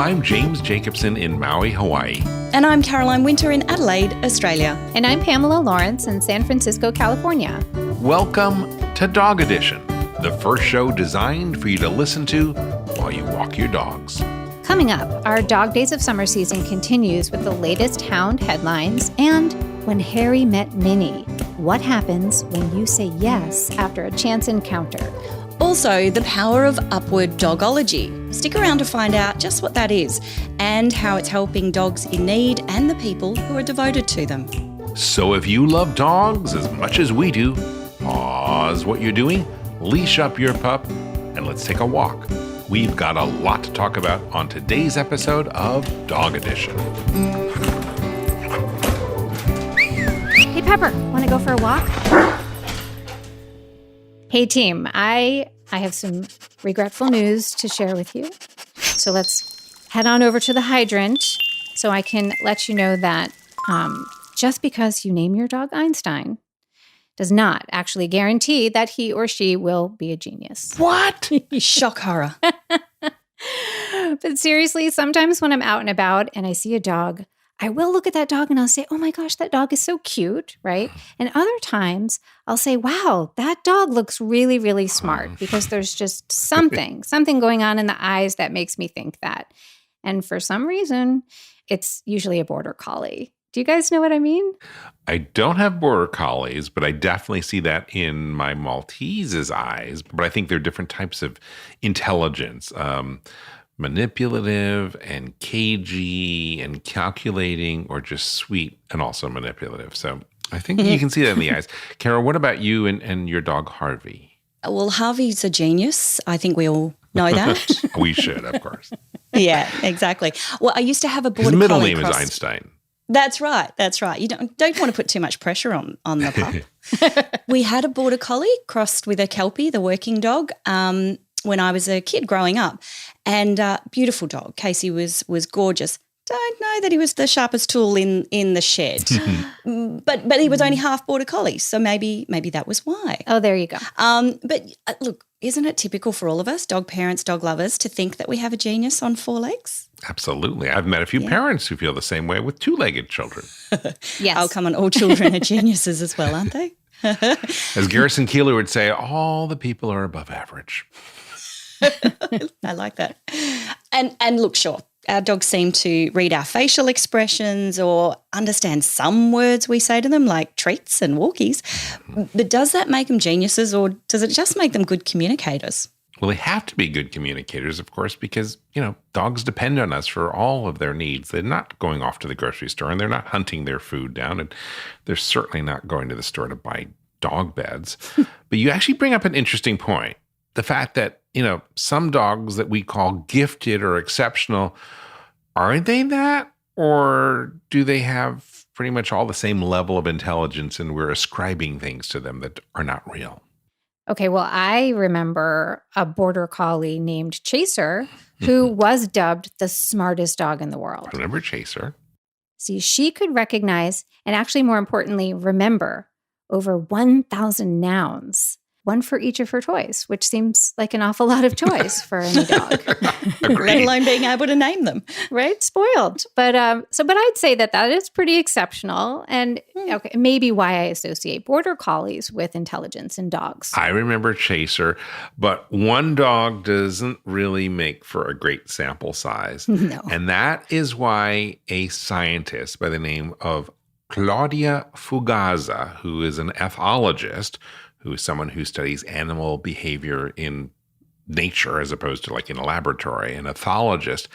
I'm James Jacobson in Maui, Hawaii. And I'm Caroline Winter in Adelaide, Australia. And I'm Pamela Lawrence in San Francisco, California. Welcome to Dog Edition, the first show designed for you to listen to while you walk your dogs. Coming up, our Dog Days of Summer season continues with the latest hound headlines and When Harry Met Minnie. What happens when you say yes after a chance encounter? Also, the power of upward dogology. Stick around to find out just what that is and how it's helping dogs in need and the people who are devoted to them. So if you love dogs as much as we do, pause what you're doing, leash up your pup, and let's take a walk. We've got a lot to talk about on today's episode of Dog Edition. Hey, Pepper, want to go for a walk? Hey, team, I have some regretful news to share with you. So let's head on over to the hydrant so I can let you know that just because you name your dog Einstein does not actually guarantee that he or she will be a genius. What? Shock horror. But seriously, sometimes when I'm out and about and I see a dog, I will look at that dog and I'll say, oh my gosh, that dog is so cute, right? And other times I'll say, wow, that dog looks really, really smart, because there's just something going on in the eyes that makes me think that. And for some reason, it's usually a border collie. Do you guys know what I mean? I don't have border collies, but I definitely see that in my Maltese's eyes. But I think there are different types of intelligence. Manipulative and cagey and calculating, or just sweet and also manipulative. So I think you can see that in the eyes. Carol, what about you and your dog Harvey? Well, Harvey's a genius. I think we all know that. We should, of course. Yeah, exactly. Well, I used to have a border collie. His middle collie name is Einstein. That's right. You don't want to put too much pressure on the pup. We had a border collie crossed with a Kelpie, the working dog, when I was a kid growing up. And beautiful dog. Casey was gorgeous. Don't know that he was the sharpest tool in the shed. but he was only half border collie, so maybe that was why. Oh, there you go. But look, isn't it typical for all of us, dog parents, dog lovers, to think that we have a genius on four legs? Absolutely. I've met a few parents who feel the same way with two-legged children. Yes. Oh, come on, all children are geniuses as well, aren't they? As Garrison Keillor would say, all the people are above average. I like that. And look, sure, our dogs seem to read our facial expressions or understand some words we say to them, like treats and walkies. But does that make them geniuses, or does it just make them good communicators? Well, they have to be good communicators, of course, because, dogs depend on us for all of their needs. They're not going off to the grocery store, and they're not hunting their food down, and they're certainly not going to the store to buy dog beds. But you actually bring up an interesting point. The fact that, some dogs that we call gifted or exceptional, are they that? Or do they have pretty much all the same level of intelligence and we're ascribing things to them that are not real? Okay, well, I remember a border collie named Chaser who was dubbed the smartest dog in the world. I remember Chaser. See, she could recognize and actually, more importantly, remember over 1,000 nouns. One for each of her toys, which seems like an awful lot of toys for any dog. Let alone being able to name them. Right? Spoiled. But I'd say that is pretty exceptional. And okay, maybe why I associate border collies with intelligence in dogs. I remember Chaser, but one dog doesn't really make for a great sample size. No. And that is why a scientist by the name of Claudia Fugaza, who is an ethologist, who is someone who studies animal behavior in nature as opposed to like in a laboratory. An ethologist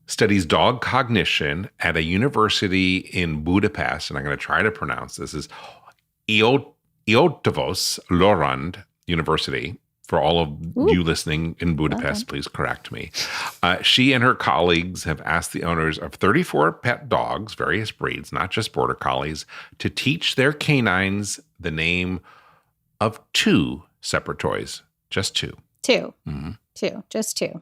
studies dog cognition at a university in Budapest, and I'm going to try to pronounce this, is Eötvös Loránd University. For all of you listening in Budapest, please correct me. She and her colleagues have asked the owners of 34 pet dogs, various breeds, not just border collies, to teach their canines the name of 2 separate toys. Just 2. 2. Mm-hmm. 2. Just 2.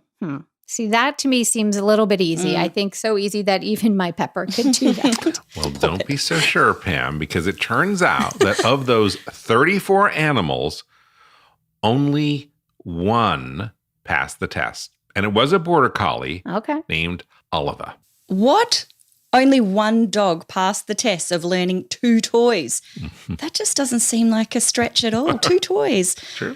See, that to me seems a little bit easy. I think so easy that even my Pepper could do that. Well, don't be so sure, Pam, because it turns out that of those 34 animals, only 1 passed the test. And it was a border collie named Oliver. What? Only one dog passed the test of learning 2 toys. That just doesn't seem like a stretch at all. 2 toys. Sure.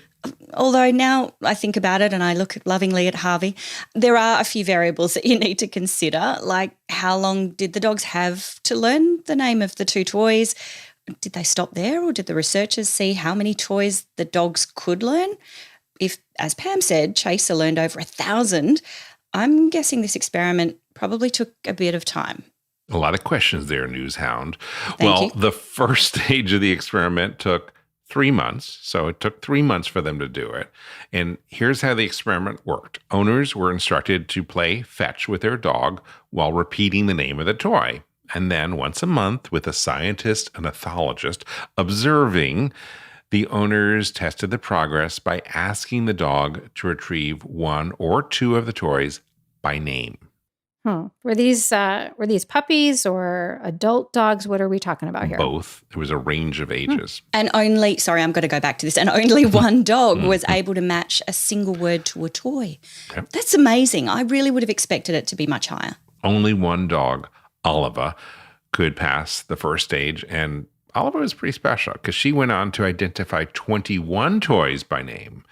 Although now I think about it and I look lovingly at Harvey, there are a few variables that you need to consider, like how long did the dogs have to learn the name of the 2 toys? Did they stop there, or did the researchers see how many toys the dogs could learn? If, as Pam said, Chaser learned over 1,000, I'm guessing this experiment probably took a bit of time. A lot of questions there, Newshound. Thank you. The first stage of the experiment took 3 months. So it took 3 months for them to do it. And here's how the experiment worked. Owners were instructed to play fetch with their dog while repeating the name of the toy. And then once a month, with a scientist and ethologist observing, the owners tested the progress by asking the dog to retrieve 1 or 2 of the toys by name. Were these puppies or adult dogs? What are we talking about here? Both. There was a range of ages. And only, sorry, I'm going to go back to this, and only one dog was able to match a single word to a toy. Yep. That's amazing. I really would have expected it to be much higher. Only one dog, Oliver, could pass the first stage, and Oliver was pretty special because she went on to identify 21 toys by name.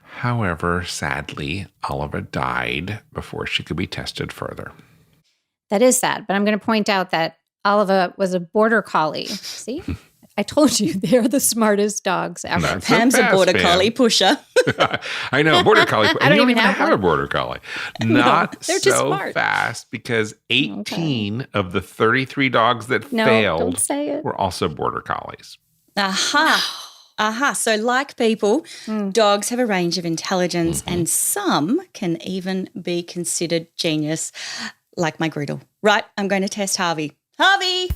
However, sadly, Oliver died before she could be tested further. That is sad, but I'm going to point out that Oliver was a border collie. See? I told you, they're the smartest dogs ever. Not so Pam's fast, a border Pam. collie pusher. I know, border collie. I don't you even have a border collie. Not they're too so smart. fast, because 18 of the 33 dogs that Don't failed say it. were also border collies. Aha. So like people, dogs have a range of intelligence and some can even be considered genius, like my Griddle. Right, I'm going to test Harvey. Harvey!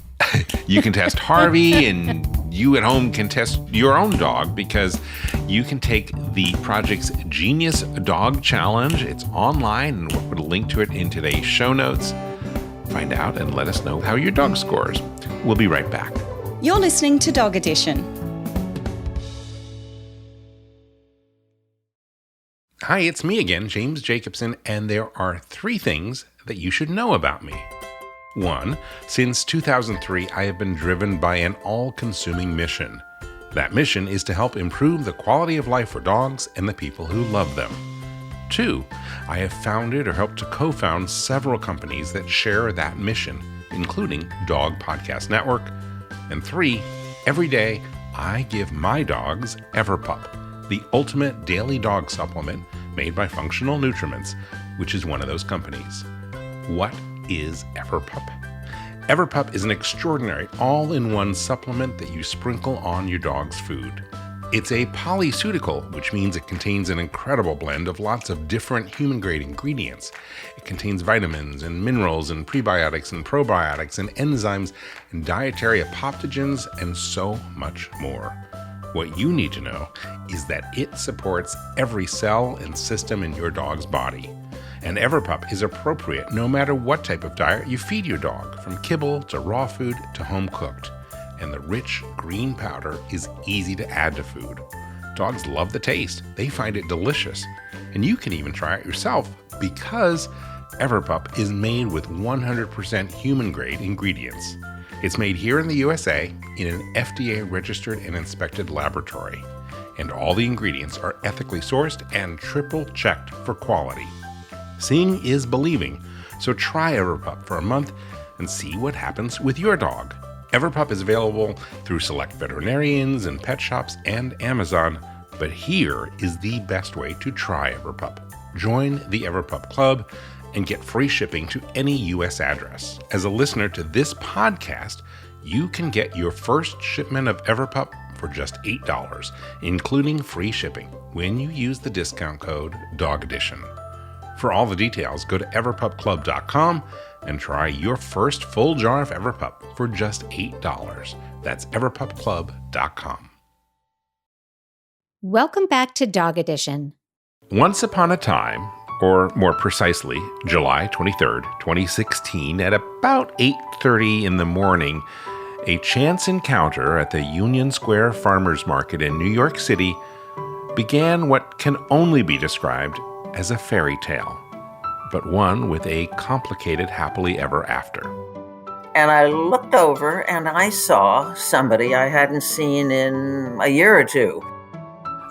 You can test Harvey, and you at home can test your own dog, because you can take the project's Genius Dog Challenge. It's online, and we'll put a link to it in today's show notes. Find out and let us know how your dog scores. We'll be right back. You're listening to Dog Edition. Hi, it's me again, James Jacobson, and there are 3 things that you should know about me. 1, since 2003, I have been driven by an all-consuming mission. That mission is to help improve the quality of life for dogs and the people who love them. 2, I have founded or helped to co-found several companies that share that mission, including Dog Podcast Network. And 3, every day, I give my dogs EverPup, the ultimate daily dog supplement made by Functional Nutriments, which is one of those companies. What is EverPup? EverPup is an extraordinary all-in-one supplement that you sprinkle on your dog's food. It's a polyceutical, which means it contains an incredible blend of lots of different human-grade ingredients. It contains vitamins and minerals and prebiotics and probiotics and enzymes and dietary adaptogens and so much more. What you need to know is that it supports every cell and system in your dog's body. And EverPup is appropriate no matter what type of diet you feed your dog, from kibble to raw food to home cooked. And the rich green powder is easy to add to food. Dogs love the taste. They find it delicious. And you can even try it yourself, because EverPup is made with 100% human-grade ingredients. It's made here in the USA in an FDA-registered and inspected laboratory. And all the ingredients are ethically sourced and triple-checked for quality. Seeing is believing, so try EverPup for a month and see what happens with your dog. EverPup is available through select veterinarians and pet shops and Amazon, but here is the best way to try EverPup. Join the EverPup Club and get free shipping to any U.S. address. As a listener to this podcast, you can get your first shipment of EverPup for just $8, including free shipping, when you use the discount code DOGEDITION. For all the details, go to everpupclub.com and try your first full jar of EverPup for just $8. That's everpupclub.com. Welcome back to Dog Edition. Once upon a time, or more precisely, July 23rd, 2016, at about 8:30 in the morning, a chance encounter at the Union Square Farmers Market in New York City began what can only be described as a fairy tale. but one with a complicated happily ever after. And I looked over and I saw somebody I hadn't seen in a year or two.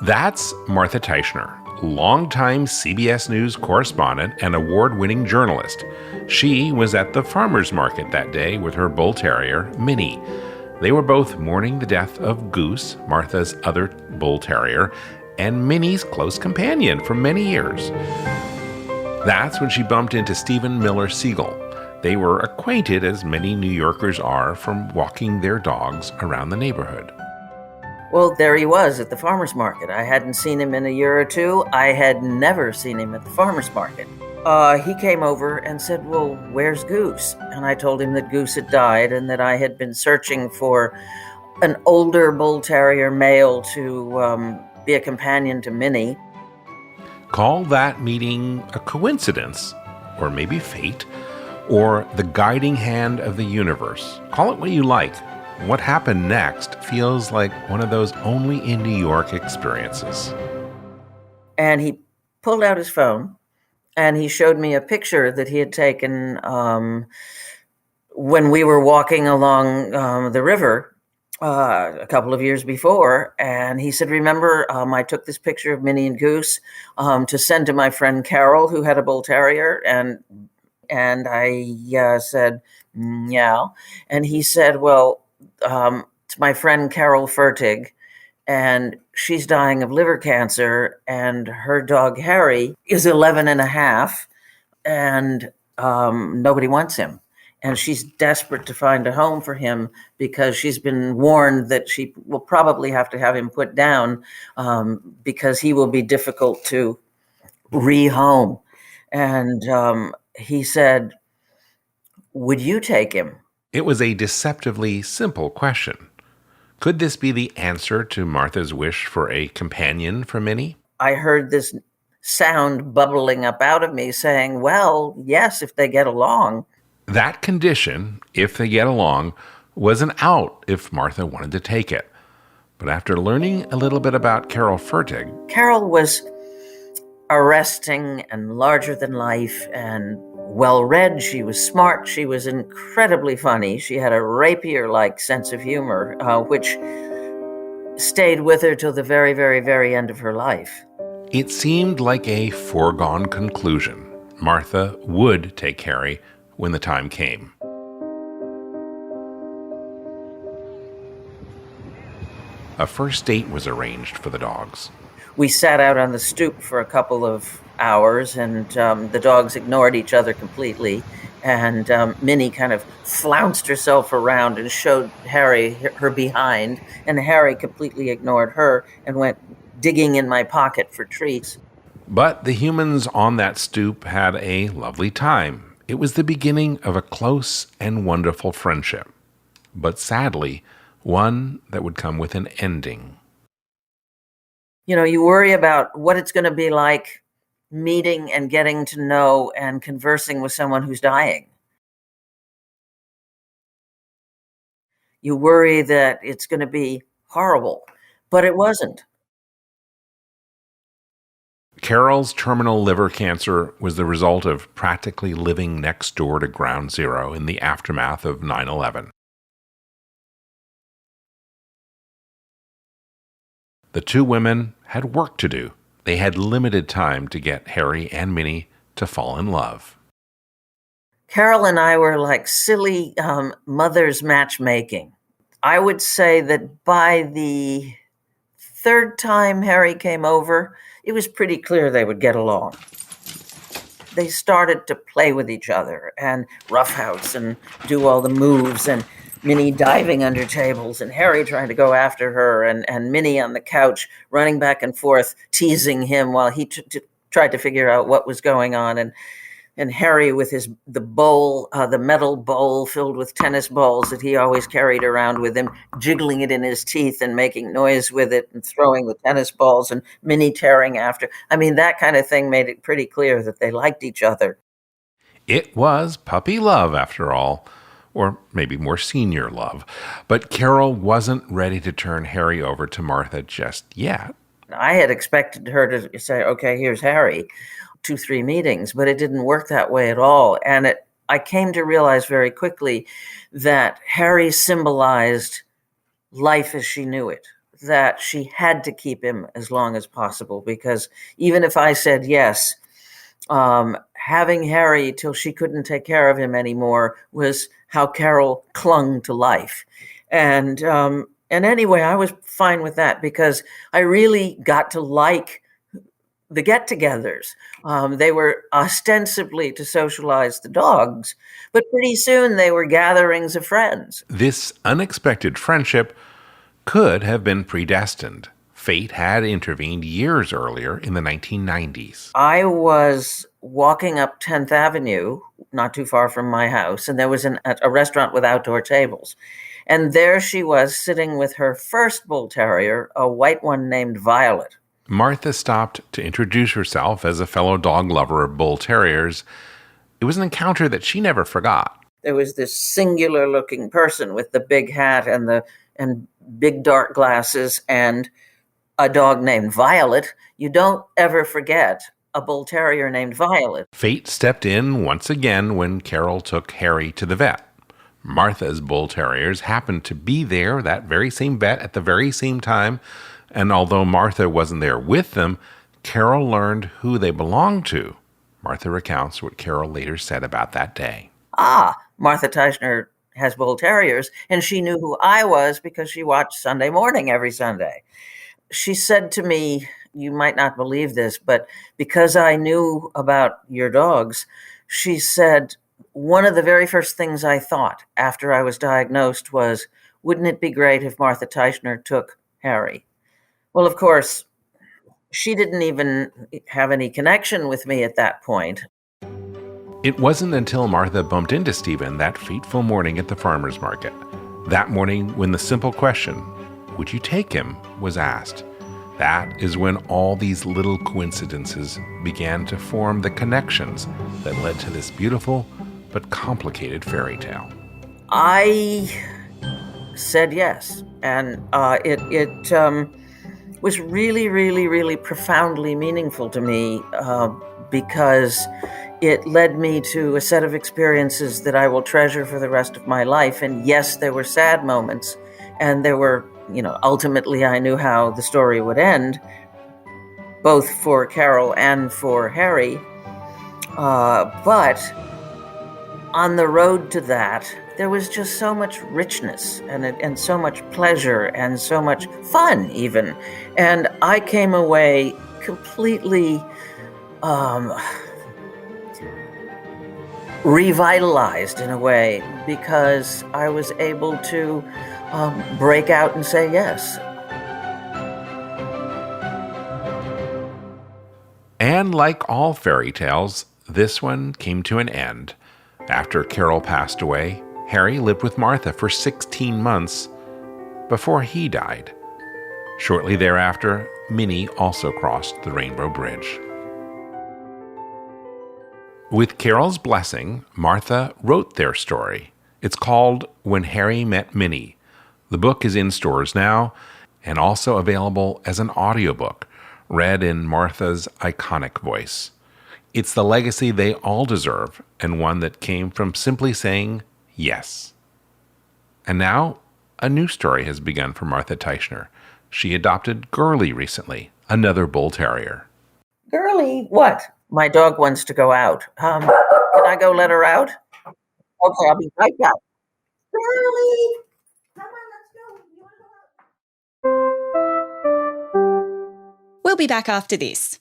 That's Martha Teichner, longtime CBS News correspondent and award-winning journalist. She was at the farmer's market that day with her bull terrier, Minnie. They were both mourning the death of Goose, Martha's other bull terrier, and Minnie's close companion for many years. That's when she bumped into Stephen Miller Siegel. They were acquainted, as many New Yorkers are, from walking their dogs around the neighborhood. Well, there he was at the farmer's market. I hadn't seen him in a year or two. I had never seen him at the farmer's market. He came over and said, "Well, where's Goose?" And I told him that Goose had died and that I had been searching for an older bull terrier male to be a companion to Minnie. Call that meeting a coincidence, or maybe fate, or the guiding hand of the universe. Call it what you like. What happened next feels like one of those only in New York experiences. And he pulled out his phone and he showed me a picture that he had taken when we were walking along the river a couple of years before. And he said, "Remember, I took this picture of Minnie and Goose to send to my friend Carol, who had a bull terrier." And I said, "Yeah." And he said, "Well, it's my friend Carol Fertig, and she's dying of liver cancer, and her dog Harry is 11 and a half, and nobody wants him. And she's desperate to find a home for him because she's been warned that she will probably have to have him put down because he will be difficult to rehome." And he said, "Would you take him?" It was a deceptively simple question. Could this be the answer to Martha's wish for a companion for Minnie? I heard this sound bubbling up out of me saying, "Well, yes, if they get along." That condition, if they get along, was an out if Martha wanted to take it. But after learning a little bit about Carol Fertig, Carol was arresting and larger than life and well-read. She was smart. She was incredibly funny. She had a rapier-like sense of humor, which stayed with her till the very, very, very end of her life. it seemed like a foregone conclusion. Martha would take Harry when the time came. A first date was arranged for the dogs. We sat out on the stoop for a couple of hours, and the dogs ignored each other completely. And Minnie kind of flounced herself around and showed Harry her behind, and Harry completely ignored her and went digging in my pocket for treats. But the humans on that stoop had a lovely time. It was the beginning of a close and wonderful friendship. But sadly, one that would come with an ending. You know, you worry about what it's going to be like meeting and getting to know and conversing with someone who's dying. You worry that it's going to be horrible, but it wasn't. Carol's terminal liver cancer was the result of practically living next door to Ground Zero in the aftermath of 9/11. The two women had work to do. They had limited time to get Harry and Minnie to fall in love. Carol and I were like silly mothers matchmaking. I would say that by the third time Harry came over, it was pretty clear they would get along. They started to play with each other and roughhouse and do all the moves, and Minnie diving under tables and Harry trying to go after her, and Minnie on the couch running back and forth, teasing him while he tried to figure out what was going on, and Harry with the bowl, the metal bowl filled with tennis balls that he always carried around with him, jiggling it in his teeth and making noise with it and throwing the tennis balls, and Minnie tearing after. I mean, that kind of thing made it pretty clear that they liked each other. It was puppy love, after all. Or maybe more senior love. But Carol wasn't ready to turn Harry over to Martha just yet. I had expected her to say, okay, here's Harry. 2-3 meetings, but it didn't work that way at all. And I came to realize very quickly that Harry symbolized life as she knew it, that she had to keep him as long as possible, because even if I said yes, having Harry till she couldn't take care of him anymore was how Carol clung to life. And anyway, I was fine with that because I really got to like the get-togethers. They were ostensibly to socialize the dogs, but pretty soon they were gatherings of friends. This unexpected friendship could have been predestined. Fate had intervened years earlier in the 1990s. I was walking up 10th Avenue, not too far from my house, and there was a restaurant with outdoor tables. And there she was sitting with her first bull terrier, a white one named Violet. Martha stopped to introduce herself as a fellow dog lover of bull terriers. It was an encounter that she never forgot. There was this singular-looking person with the big hat and big dark glasses and a dog named Violet. You don't ever forget a bull terrier named Violet. Fate stepped in once again when Carol took Harry to the vet. Martha's bull terriers happened to be there, that very same vet, at the very same time. And although Martha wasn't there with them, Carol learned who they belonged to. Martha recounts what Carol later said about that day. Martha Teichner has bull terriers, and she knew who I was because she watched Sunday Morning every Sunday. She said to me, you might not believe this, but because I knew about your dogs, she said, one of the very first things I thought after I was diagnosed was, wouldn't it be great if Martha Teichner took Harry? Well, of course, she didn't even have any connection with me at that point. It wasn't until Martha bumped into Stephen that fateful morning at the farmer's market. That morning when the simple question, would you take him, was asked. That is when all these little coincidences began to form the connections that led to this beautiful but complicated fairy tale. I said yes, and it was really, really, really profoundly meaningful to me because it led me to a set of experiences that I will treasure for the rest of my life. And yes, there were sad moments, and there were, ultimately I knew how the story would end, both for Carol and for Harry. But on the road to that, there was just so much richness and so much pleasure and so much fun even. And I came away completely revitalized in a way because I was able to break out and say yes. And like all fairy tales, this one came to an end. After Carol passed away, Harry lived with Martha for 16 months before he died. Shortly thereafter, Minnie also crossed the Rainbow Bridge. With Carol's blessing, Martha wrote their story. It's called When Harry Met Minnie. The book is in stores now and also available as an audiobook, read in Martha's iconic voice. It's the legacy they all deserve, and one that came from simply saying yes. And now, a new story has begun for Martha Teichner. She adopted Girlie recently, another bull terrier. Girlie, what? My dog wants to go out. Can I go let her out? Okay, I'll be right back. Girlie! Come on, let's go. You want to go out? We'll be back after this.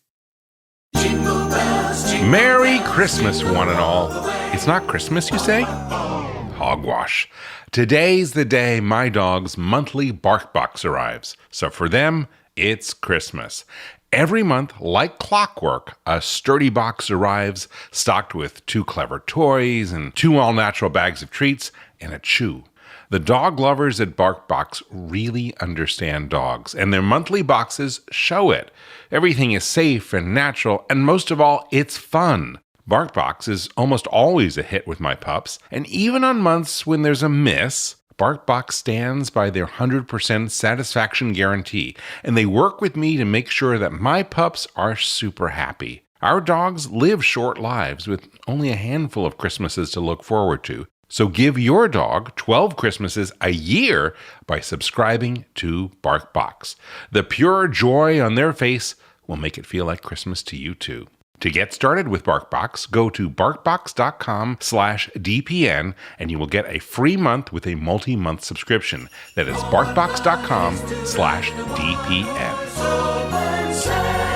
Merry Christmas, one and all. It's not Christmas, you say? Hogwash. Today's the day my dog's monthly Barkbox arrives. So for them, it's Christmas. Every month, like clockwork, a sturdy box arrives, stocked with 2 clever toys and 2 all-natural bags of treats and a chew. The dog lovers at Barkbox really understand dogs, and their monthly boxes show it. Everything is safe and natural, and most of all, it's fun. Barkbox is almost always a hit with my pups, and even on months when there's a miss, Barkbox stands by their 100% satisfaction guarantee, and they work with me to make sure that my pups are super happy. Our dogs live short lives with only a handful of Christmases to look forward to. So give your dog 12 Christmases a year by subscribing to Barkbox. The pure joy on their face will make it feel like Christmas to you too. To get started with Barkbox, go to barkbox.com/DPN and you will get a free month with a multi-month subscription. That is barkbox.com/DPN.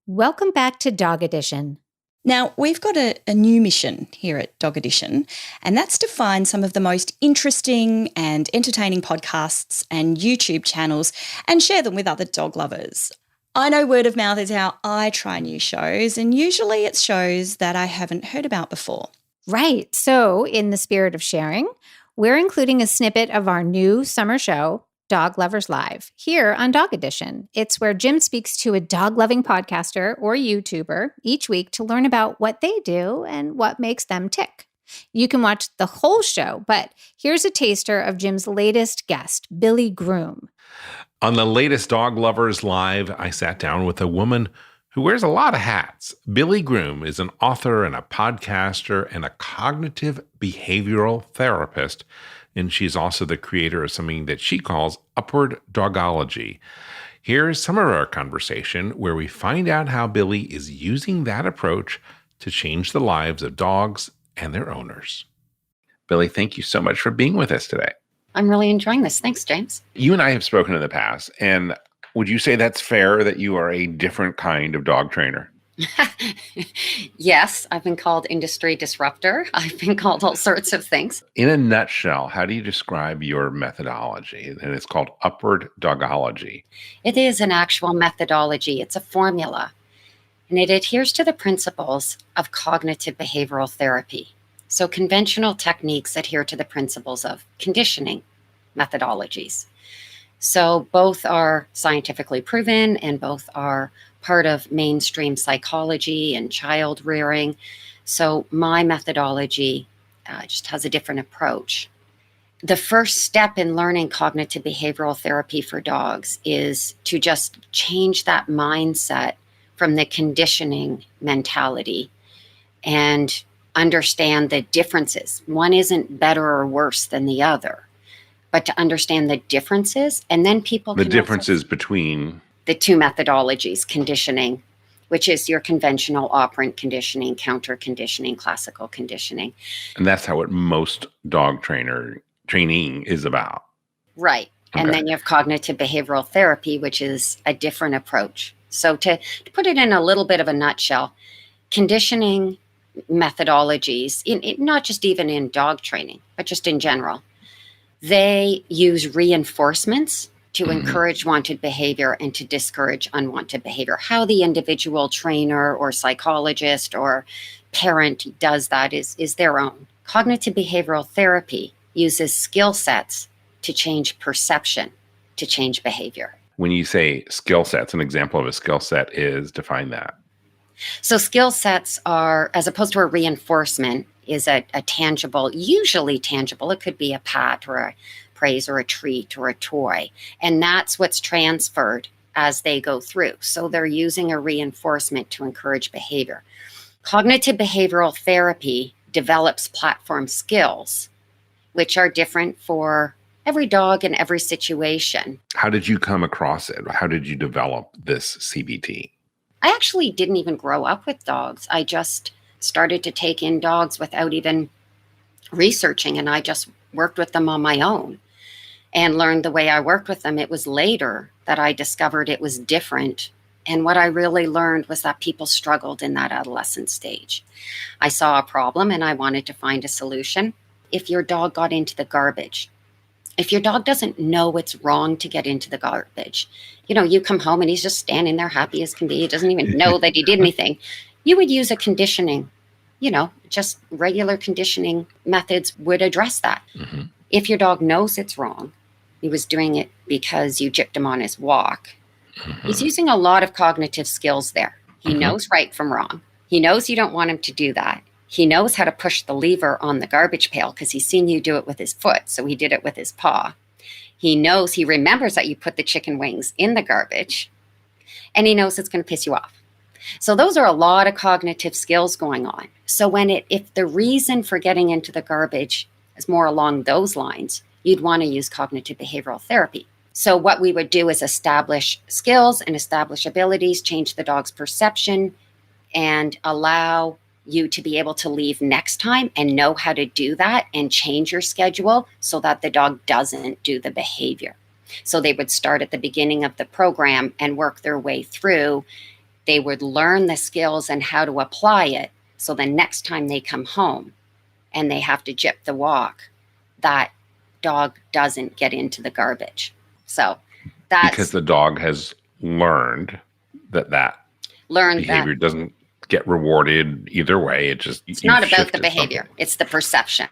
Welcome back to Dog Edition. Now, we've got a new mission here at Dog Edition, and that's to find some of the most interesting and entertaining podcasts and YouTube channels and share them with other dog lovers. I know word of mouth is how I try new shows, and usually it's shows that I haven't heard about before. Right. So, in the spirit of sharing, we're including a snippet of our new summer show, Dog Lovers Live, here on Dog Edition. It's where Jim speaks to a dog-loving podcaster or YouTuber each week to learn about what they do and what makes them tick. You can watch the whole show, but here's a taster of Jim's latest guest, Billy Groom. On the latest Dog Lovers Live, I sat down with a woman who wears a lot of hats. Billy Groom is an author and a podcaster and a cognitive behavioral therapist, and she's also the creator of something that she calls upward dogology. Here's some of our conversation where we find out how Billy is using that approach to change the lives of dogs and their owners. Billy, thank you so much for being with us today. I'm really enjoying this. Thanks, James. You and I have spoken in the past, and would you say that's fair that you are a different kind of dog trainer? Yes, I've been called industry disruptor. I've been called all sorts of things. In a nutshell, how do you describe your methodology? And it's called upward dogology. It is an actual methodology. It's a formula, and it adheres to the principles of cognitive behavioral therapy. So conventional techniques adhere to the principles of conditioning methodologies. So both are scientifically proven and both are part of mainstream psychology and child rearing. So my methodology just has a different approach. The first step in learning cognitive behavioral therapy for dogs is to just change that mindset from the conditioning mentality and understand the differences. One isn't better or worse than the other, but to understand the differences, and then people can the differences between the two methodologies, conditioning, which is your conventional operant conditioning, counter conditioning, classical conditioning. And that's how most dog training is about. Right. Okay. And then you have cognitive behavioral therapy, which is a different approach. So to put it in a little bit of a nutshell, conditioning methodologies, not just even in dog training, but just in general, they use reinforcements to encourage wanted behavior and to discourage unwanted behavior. How the individual trainer or psychologist or parent does that is their own. Cognitive behavioral therapy uses skill sets to change perception, to change behavior. When you say skill sets, an example of a skill set is, define that. So skill sets are, as opposed to a reinforcement, is a tangible, usually tangible. It could be a pat or a praise or a treat or a toy. And that's what's transferred as they go through. So they're using a reinforcement to encourage behavior. Cognitive behavioral therapy develops platform skills, which are different for every dog in every situation. How did you come across it? How did you develop this CBT? I actually didn't even grow up with dogs. I just started to take in dogs without even researching, and I just worked with them on my own and learned the way I worked with them. It was later that I discovered it was different. And what I really learned was that people struggled in that adolescent stage. I saw a problem and I wanted to find a solution. If your dog got into the garbage, if your dog doesn't know it's wrong to get into the garbage, you come home and he's just standing there happy as can be. He doesn't even know that he did anything. You would use a conditioning, just regular conditioning methods would address that. Mm-hmm. If your dog knows it's wrong, he was doing it because you gypped him on his walk. Mm-hmm. He's using a lot of cognitive skills there. He knows right from wrong. He knows you don't want him to do that. He knows how to push the lever on the garbage pail because he's seen you do it with his foot. So he did it with his paw. He remembers that you put the chicken wings in the garbage, and he knows it's going to piss you off. So those are a lot of cognitive skills going on. So if the reason for getting into the garbage is more along those lines, you'd want to use cognitive behavioral therapy. So what we would do is establish skills and establish abilities, change the dog's perception, and allow you to be able to leave next time and know how to do that and change your schedule so that the dog doesn't do the behavior. So they would start at the beginning of the program and work their way through. They would learn the skills and how to apply it. So the next time they come home and they have to jip the walk, that dog doesn't get into the garbage. So that's because the dog has learned that behavior doesn't get rewarded either way. It's not about the behavior. Something. It's the perception.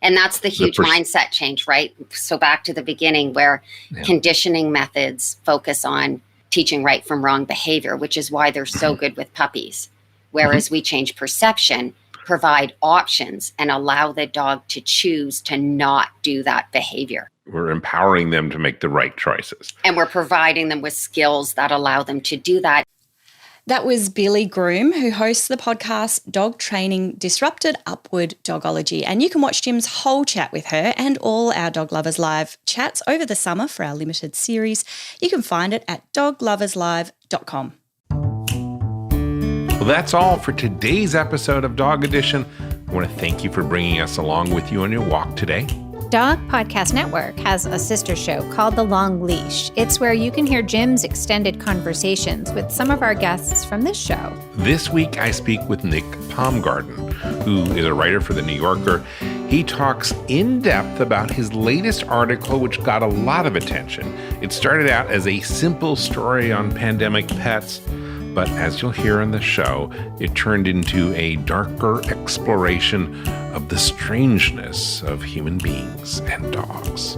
And that's the huge mindset change, right? So back to the beginning where conditioning methods focus on teaching right from wrong behavior, which is why they're so good with puppies. Whereas we change perception, provide options, and allow the dog to choose to not do that behavior. We're empowering them to make the right choices. And we're providing them with skills that allow them to do that. That was Billie Groom, who hosts the podcast Dog Training Disrupted Upward Dogology. And you can watch Jim's whole chat with her and all our Dog Lovers Live chats over the summer for our limited series. You can find it at dogloverslive.com. Well, that's all for today's episode of Dog Edition. I want to thank you for bringing us along with you on your walk today. Dog Podcast Network has a sister show called The Long Leash. It's where you can hear Jim's extended conversations with some of our guests from this show. This week, I speak with Nick Palmgarten, who is a writer for The New Yorker. He talks in depth about his latest article, which got a lot of attention. It started out as a simple story on pandemic pets, but as you'll hear in the show, it turned into a darker exploration of the strangeness of human beings and dogs.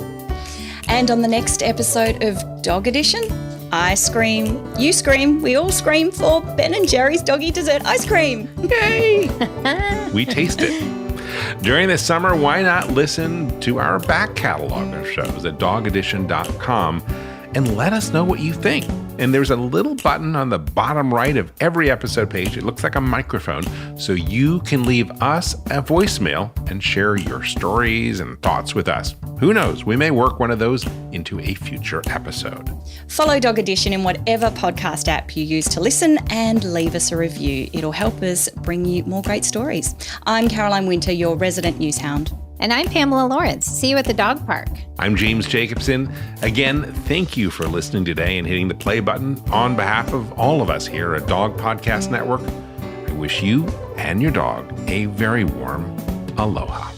And on the next episode of Dog Edition, I scream, you scream, we all scream for Ben & Jerry's doggy dessert ice cream. Yay! We taste it. During the summer, why not listen to our back catalog of shows at dogedition.com and let us know what you think. And there's a little button on the bottom right of every episode page. It looks like a microphone, so you can leave us a voicemail and share your stories and thoughts with us. Who knows? We may work one of those into a future episode. Follow Dog Edition in whatever podcast app you use to listen and leave us a review. It'll help us bring you more great stories. I'm Caroline Winter, your resident newshound. And I'm Pamela Lawrence. See you at the dog park. I'm James Jacobson. Again, thank you for listening today and hitting the play button on behalf of all of us here at Dog Podcast Network. I wish you and your dog a very warm aloha.